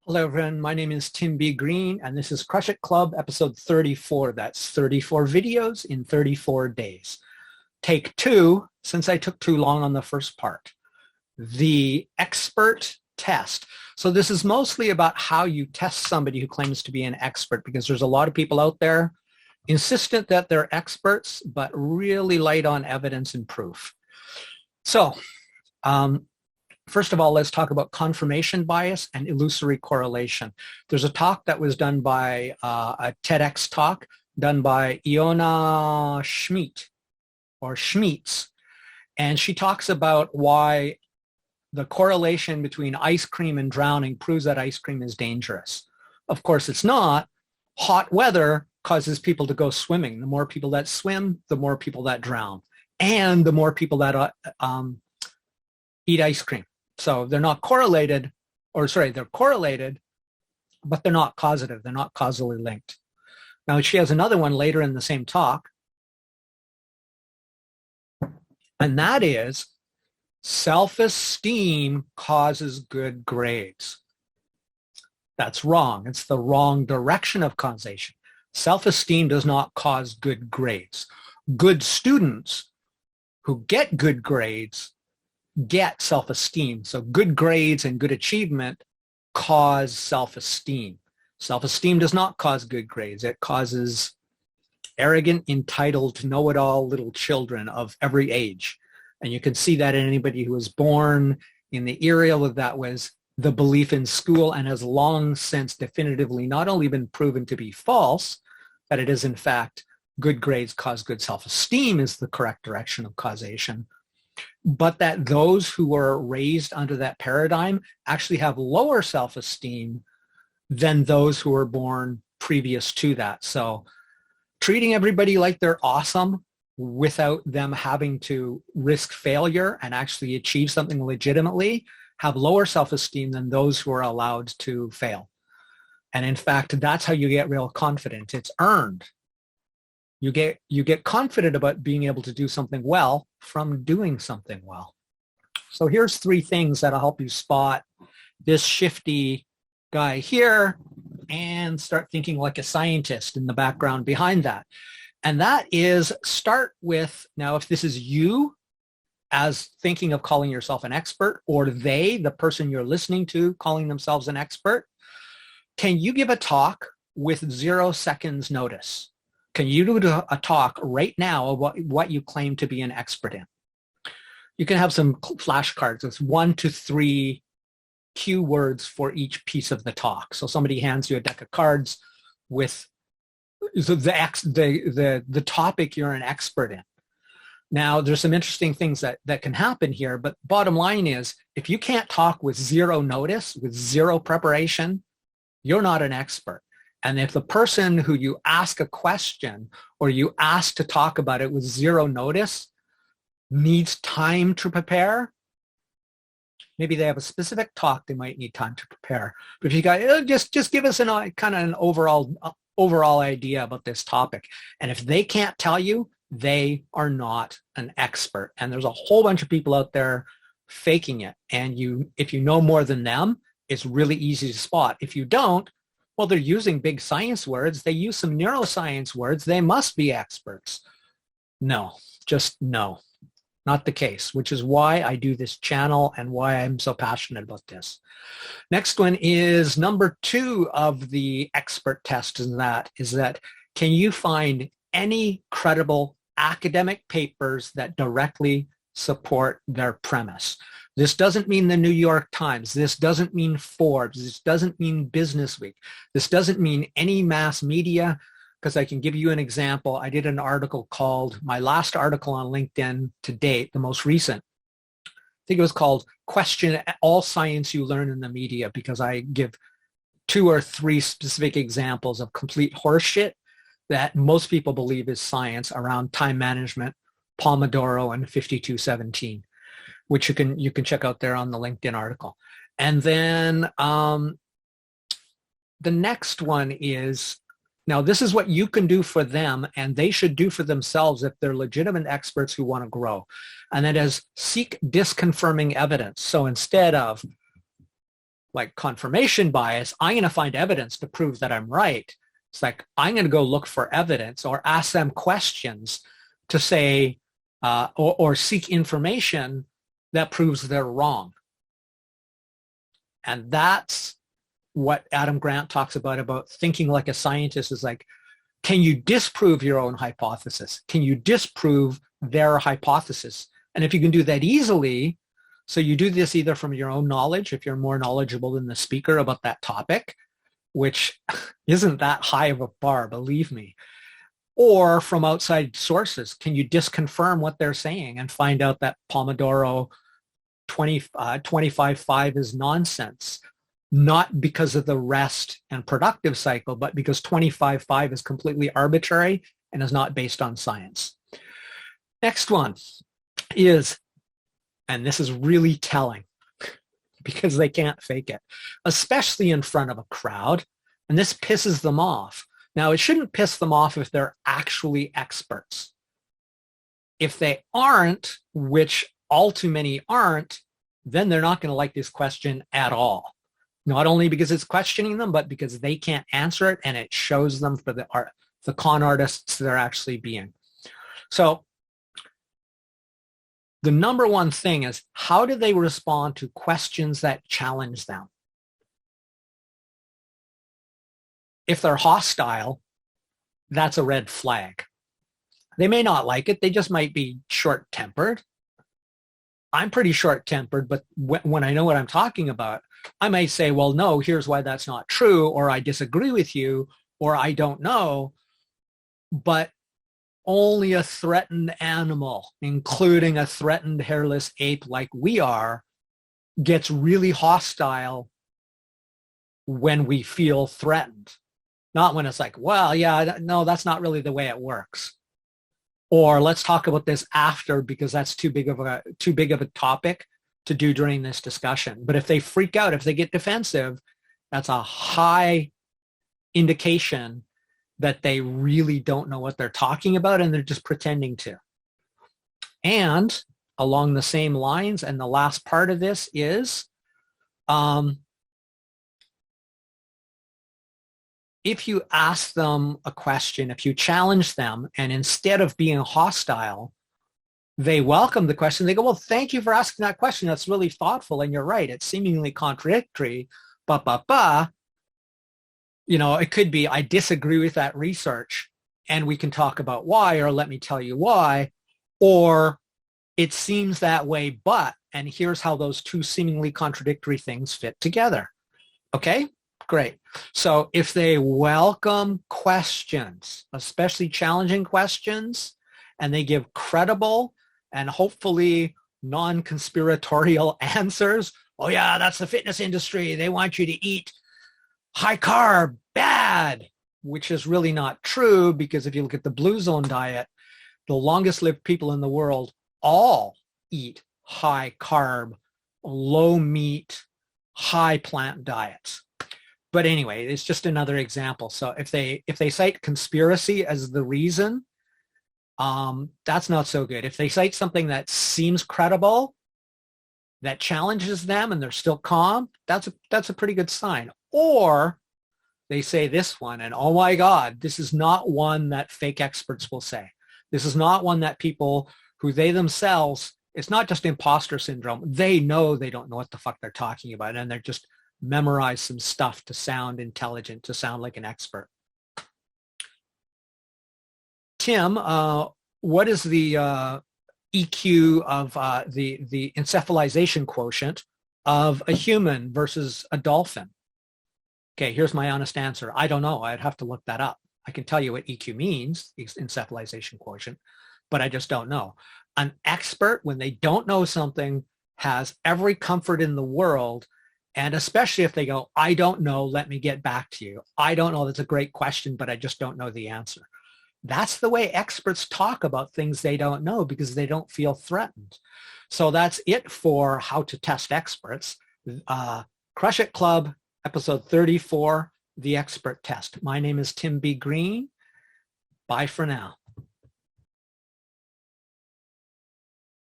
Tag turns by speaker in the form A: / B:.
A: Hello, everyone. My name is Tim B. Green, and this is Crush It Club, episode 34. That's 34 videos in 34 days. Take two, since I took too long on the first part. The expert test. So this is mostly about how you test somebody who claims to be an expert, because there's a lot of people out there insistent that they're experts, but really light on evidence and proof. So, first of all, let's talk about confirmation bias and illusory correlation. There's a talk that was done by a TEDx talk done by Iona Schmidt or Schmitz, and she talks about why the correlation between ice cream and drowning proves that ice cream is dangerous. Of course, it's not. Hot weather causes people to go swimming. The more people that swim, the more people that drown, and the more people that eat ice cream. So they're not correlated, they're correlated, but they're not causative. They're not causally linked. Now, she has another one later in the same talk, and that is self-esteem causes good grades. That's wrong. It's the wrong direction of causation. Self-esteem does not cause good grades. Good students who get good grades get self-esteem. So good grades and good achievement cause self-esteem. Self-esteem does not cause good grades. It causes arrogant, entitled, know-it-all little children of every age. And you can see that in anybody who was born in the era that was the belief in school, and has long since definitively not only been proven to be false, that it is in fact good grades cause good self-esteem is the correct direction of causation, but that those who were raised under that paradigm actually have lower self-esteem than those who were born previous to that. So treating everybody like they're awesome without them having to risk failure and actually achieve something legitimately have lower self-esteem than those who are allowed to fail. And in fact, that's how you get real confidence. It's earned. You get confident about being able to do something well from doing something well. So here's three things that'll help you spot this shifty guy here and start thinking like a scientist in the background behind that. And that is, start with, now if this is you as thinking of calling yourself an expert, or they, the person you're listening to, calling themselves an expert, can you give a talk with 0 seconds notice? Can you do a talk right now of what you claim to be an expert in? You can have some flashcards with 1 to 3 cue words for each piece of the talk. So somebody hands you a deck of cards with the topic you're an expert in. Now, there's some interesting things that can happen here, but bottom line is, if you can't talk with 0 notice, with 0 preparation, you're not an expert. And if the person who you ask a question or you ask to talk about it with 0 notice needs time to prepare, maybe they have a specific talk they might need time to prepare. But if you got, just give us an overall idea about this topic. And if they can't tell you, they are not an expert. And there's a whole bunch of people out there faking it. And if you know more than them, it's really easy to spot. If you don't, well, they're using big science words. They use some neuroscience words. They must be experts. No, just no, not the case, which is why I do this channel and why I'm so passionate about this. Next one is number 2 of the expert test, and that is that, can you find any credible academic papers that directly support their premise? This doesn't mean the New York Times. This doesn't mean Forbes. This doesn't mean Business Week. This doesn't mean any mass media, because I can give you an example. I did an article called, my last article on LinkedIn to date, the most recent, I think it was called Question All Science You Learn in the Media, because I give 2 or 3 specific examples of complete horseshit that most people believe is science around time management, Pomodoro, and 5217. Which you can check out there on the LinkedIn article. And then the next one is, now this is what you can do for them, and they should do for themselves if they're legitimate experts who want to grow. And that is, seek disconfirming evidence. So instead of, like confirmation bias, I'm going to find evidence to prove that I'm right. It's like, I'm going to go look for evidence or ask them questions to say, or seek information that proves they're wrong. And that's what Adam Grant talks about thinking like a scientist, is like, can you disprove your own hypothesis? Can you disprove their hypothesis? And if you can do that easily, so you do this either from your own knowledge, if you're more knowledgeable than the speaker about that topic, which isn't that high of a bar, believe me, or from outside sources. Can you disconfirm what they're saying and find out that Pomodoro 25-5 is nonsense? Not because of the rest and productive cycle, but because 25-5 is completely arbitrary and is not based on science. Next one is, and this is really telling because they can't fake it, especially in front of a crowd, and this pisses them off. Now, it shouldn't piss them off if they're actually experts. If they aren't, which all too many aren't, then they're not going to like this question at all. Not only because it's questioning them, but because they can't answer it, and it shows them for the con artists they're actually being. So the number one thing is, how do they respond to questions that challenge them? If they're hostile, that's a red flag. They may not like it. They just might be short-tempered. I'm pretty short-tempered, but when I know what I'm talking about, I might say, well, no, here's why that's not true, or I disagree with you, or I don't know. But only a threatened animal, including a threatened hairless ape like we are, gets really hostile when we feel threatened. Not when it's like, well, yeah, no, that's not really the way it works. Or let's talk about this after because that's too big of a topic to do during this discussion. But if they freak out, if they get defensive, that's a high indication that they really don't know what they're talking about and they're just pretending to. And along the same lines, and the last part of this is, if you ask them a question, if you challenge them, and instead of being hostile, they welcome the question, they go, well, thank you for asking that question. That's really thoughtful, and you're right. It's seemingly contradictory, you know, it could be, I disagree with that research, and we can talk about why, or let me tell you why, or it seems that way, but, and here's how those two seemingly contradictory things fit together. Okay? Great. So if they welcome questions, especially challenging questions, and they give credible and hopefully non-conspiratorial answers, oh yeah, that's the fitness industry. They want you to eat high carb, bad, which is really not true, because if you look at the Blue Zone diet, the longest lived people in the world all eat high carb, low meat, high plant diets. But anyway, it's just another example. So if they cite conspiracy as the reason, that's not so good. If they cite something that seems credible, that challenges them, and they're still calm, that's a pretty good sign. Or they say this one, and oh my God, this is not one that fake experts will say. This is not one that people who they themselves, it's not just imposter syndrome. They know they don't know what the fuck they're talking about, and they're just memorize some stuff to sound intelligent, to sound like an expert. Tim, what is the EQ of the encephalization quotient of a human versus a dolphin? Okay, here's my honest answer. I don't know. I'd have to look that up. I can tell you what EQ means, encephalization quotient, but I just don't know. An expert, when they don't know something, has every comfort in the world. And especially if they go, I don't know, let me get back to you. I don't know, that's a great question, but I just don't know the answer. That's the way experts talk about things they don't know, because they don't feel threatened. So that's it for how to test experts. Crush It Club, episode 34, The Expert Test. My name is Tim B. Green. Bye for now.